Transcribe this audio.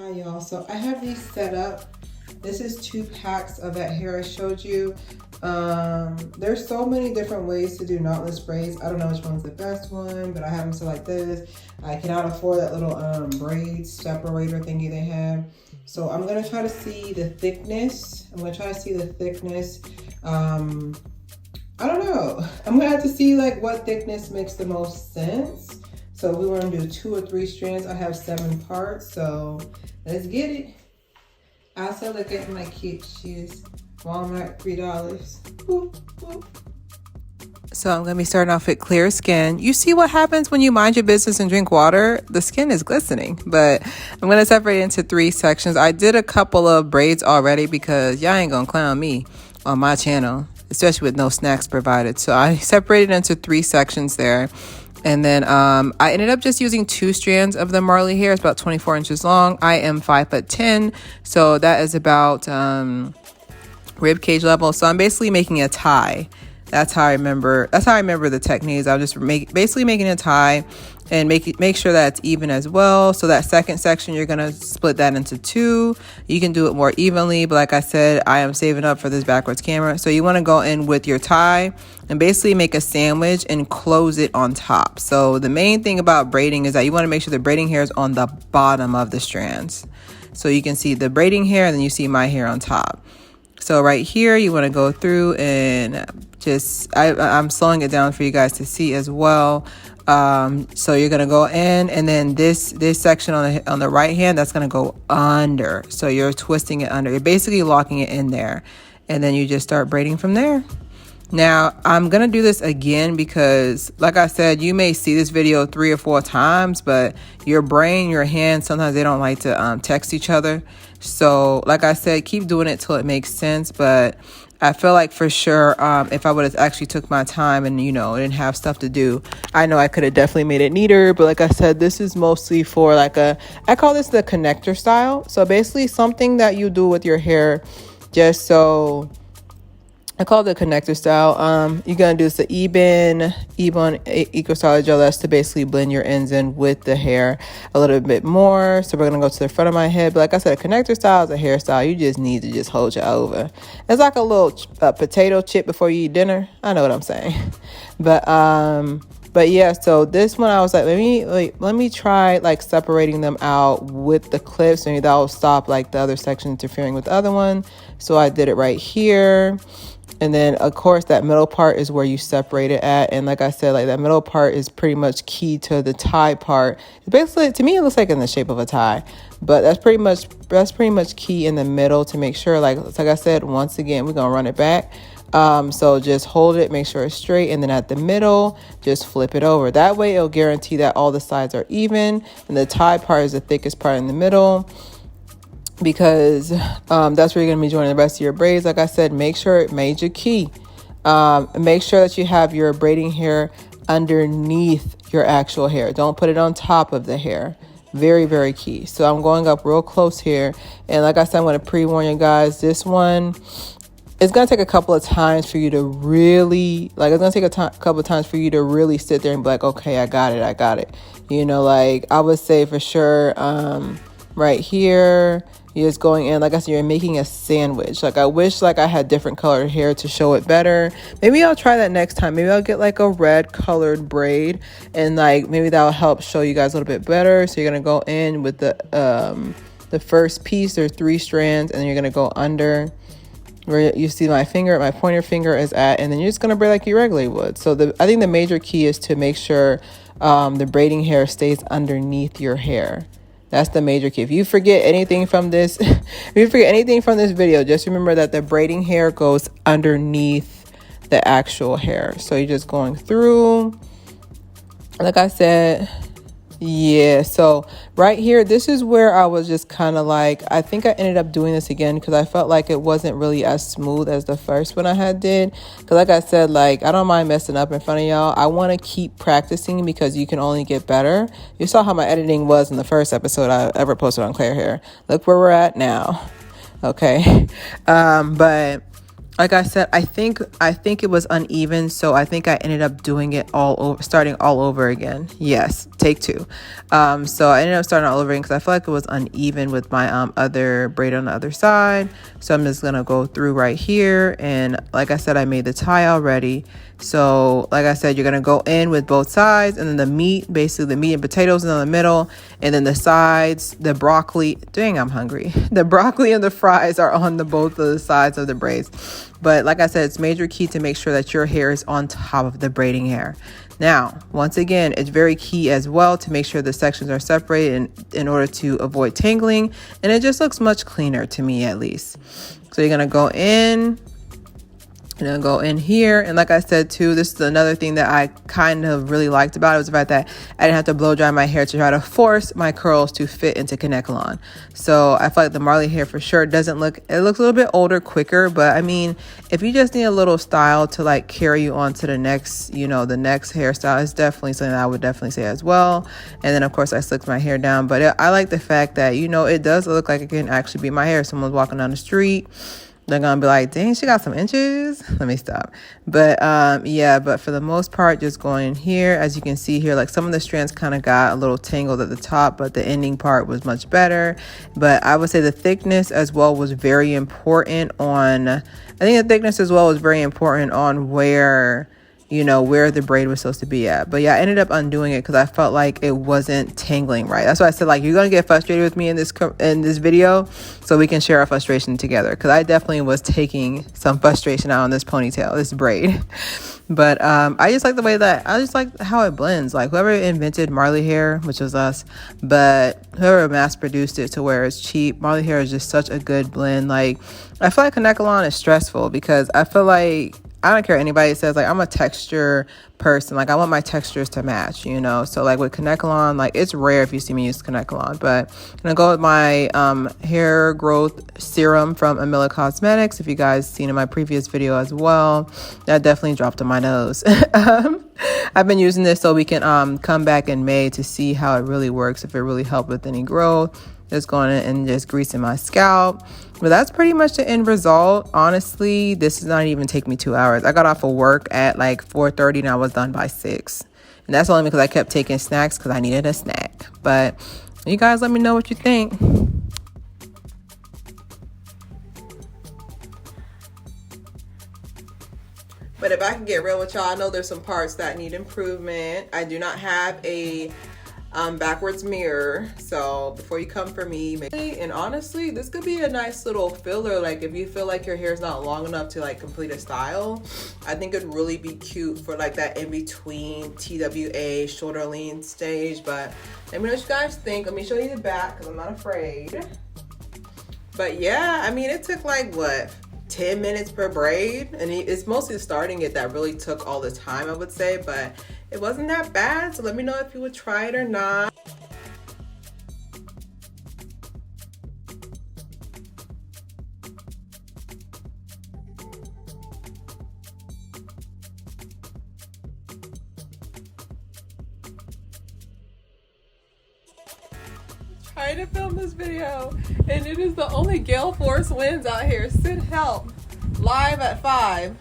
Hi y'all, so I have these set up. This is 2 packs of that hair I showed you. There's so many different ways to do knotless braids. I don't know which one's the best one, but I have them set like this. I cannot afford that little braid separator thingy they have. So I'm gonna try to see the thickness. I don't know. I'm gonna have to see like what thickness makes the most sense. So we want to do 2 or 3 strands. I have 7 parts, so let's get it. Also look at my cute shoes. Walmart, $3. Woo, woo. So I'm going to be starting off with clear skin. You see what happens when you mind your business and drink water? The skin is glistening, but I'm going to separate it into 3 sections. I did a couple of braids already because y'all ain't going to clown me on my channel, especially with no snacks provided. So I separated into 3 sections there. And then I ended up just using 2 strands of the Marley hair. It's about 24 inches long. I am 5'10", so that is about rib cage level. So I'm basically making a tie. That's how I remember the techniques. I'll just basically making a tie and make sure that it's even as well. So that second section, you're gonna split that into 2. You can do it more evenly, but like I said, I am saving up for this backwards camera. So you wanna go in with your tie and basically make a sandwich and close it on top. So the main thing about braiding is that you wanna make sure the braiding hair is on the bottom of the strands. So you can see the braiding hair and then you see my hair on top. So right here, you wanna go through and just, I'm slowing it down for you guys to see as well. So you're gonna go in, and then this section on the right hand, that's gonna go under. So you're twisting it under. You're basically locking it in there, and then you just start braiding from there. Now I'm gonna do this again because, like I said, you may see this video 3 or 4 times, but your brain, your hands, sometimes they don't like to text each other. So like I said, keep doing it till it makes sense. But I feel like for sure, if I would have actually took my time and, you know, didn't have stuff to do, I know I could have definitely made it neater. But like I said, this is mostly for like I call this the connector style. So basically something that you do with your hair just so, I call it the connector style. You're going to do this even eco solid gel. That's to basically blend your ends in with the hair a little bit more. So we're going to go to the front of my head. But like I said, a connector style is a hairstyle. You just need to just hold your over. It's like a little potato chip before you eat dinner. I know what I'm saying. But yeah, so this one I was like, let me try like separating them out with the clips. Maybe that will stop like the other section interfering with the other one. So I did it right here. And then, of course, that middle part is where you separate it at. And like I said, like that middle part is pretty much key to the tie part. Basically, to me, it looks like in the shape of a tie. But that's pretty much key in the middle to make sure, like I said, once again, we're going to run it back. So just hold it, make sure it's straight. And then at the middle, just flip it over. That way, it'll guarantee that all the sides are even. And the tie part is the thickest part in the middle, because that's where you're going to be joining the rest of your braids. Like I said, make sure it major key. Make sure that you have your braiding hair underneath your actual hair. Don't put it on top of the hair. Very, very key. So I'm going up real close here. And like I said, I'm going to pre-warn you guys, this one, it's going to take a couple of times for you to really, like, it's going to take a couple of times for you to really sit there and be like, okay, I got it. You know, like I would say for sure, right here, you're just going in, like I said, you're making a sandwich. Like I wish like I had different colored hair to show it better. Maybe I'll try that next time. Maybe I'll get like a red colored braid, and like maybe that'll help show you guys a little bit better. So you're gonna go in with the first piece. There's 3 strands, and then you're gonna go under where you see my pointer finger is at, and then you're just gonna braid like you regularly would. So I think the major key is to make sure the braiding hair stays underneath your hair. That's the major key. If you forget anything from this, video, just remember that the braiding hair goes underneath the actual hair. So you're just going through, like I said. Yeah, so right here, this is where I was just kind of like, I think I ended up doing this again because I felt like it wasn't really as smooth as the first one I had did. Because like I said, like, I don't mind messing up in front of y'all. I want to keep practicing because you can only get better. You saw how my editing was in the first episode I ever posted on Claire Hair. Look where we're at now. Okay. But like I said, I think it was uneven, so I think I ended up doing it all over, starting all over again. Yes, take two. So I ended up starting all over again because I feel like it was uneven with my other braid on the other side. So I'm just gonna go through right here, and like I said, I made the tie already. So like I said, you're gonna go in with both sides, and then the meat, basically the meat and potatoes in the middle, and then the sides, the broccoli. Dang, I'm hungry. The broccoli and the fries are on the both of the sides of the braids. But like I said, it's major key to make sure that your hair is on top of the braiding hair. Now, once again, it's very key as well to make sure the sections are separated in order to avoid tangling. And it just looks much cleaner to me, at least. So you're gonna go in. And then go in here, and like I said too, this is another thing that I kind of really liked about it, was the fact that I didn't have to blow dry my hair to try to force my curls to fit into Knotless. So I feel like the Marley hair for sure doesn't look, it looks a little bit older, quicker, but I mean, if you just need a little style to like carry you on to the next, you know, the next hairstyle, is definitely something that I would definitely say as well. And then of course I slicked my hair down, but I like the fact that, you know, it does look like it can actually be my hair. Someone's walking down the street, they're gonna be like, dang, she got some inches. Let me stop. But yeah, but for the most part, just going in here, as you can see here, like some of the strands kind of got a little tangled at the top, but the ending part was much better. But I would say the thickness as well was very important on, I think the thickness as well was very important on where, you know, where the braid was supposed to be at. But yeah, I ended up undoing it because I felt like it wasn't tangling right. That's why I said, like, you're gonna get frustrated with me in this video, so we can share our frustration together, because I definitely was taking some frustration out on this ponytail, this braid. But I just like the way that, I just like how it blends. Like whoever invented Marley hair, which was us, but whoever mass produced it to where it's cheap, Marley hair is just such a good blend. Like I feel like Knotless is stressful because I feel like, I don't care what anybody says, like I'm a texture person, like I want my textures to match, you know. So like with Knotless, like it's rare if you see me use Knotless, but I'm gonna go with my hair growth serum from Amila Cosmetics. If you guys seen in my previous video as well, that definitely dropped on my nose. I've been using this so we can come back in May to see how it really works, if it really helped with any growth. Just going in and just greasing my scalp. But that's pretty much the end result. Honestly, this does not even take me 2 hours. I got off of work at like 4:30 and I was done by 6. And that's only because I kept taking snacks because I needed a snack. But you guys let me know what you think. But if I can get real with y'all, I know there's some parts that need improvement. I do not have a backwards mirror, so before you come for me, and honestly, this could be a nice little filler. Like if you feel like your hair is not long enough to like complete a style, I think it'd really be cute for like that in between TWA shoulder lean stage. But let me know what you guys think. Let me show you the back because I'm not afraid. But yeah, I mean, it took like what, 10 minutes per braid, and it's mostly starting it that really took all the time, I would say, but it wasn't that bad. So let me know if you would try it or not. Trying to film this video, and it is the only gale force winds out here. Send help live at 5.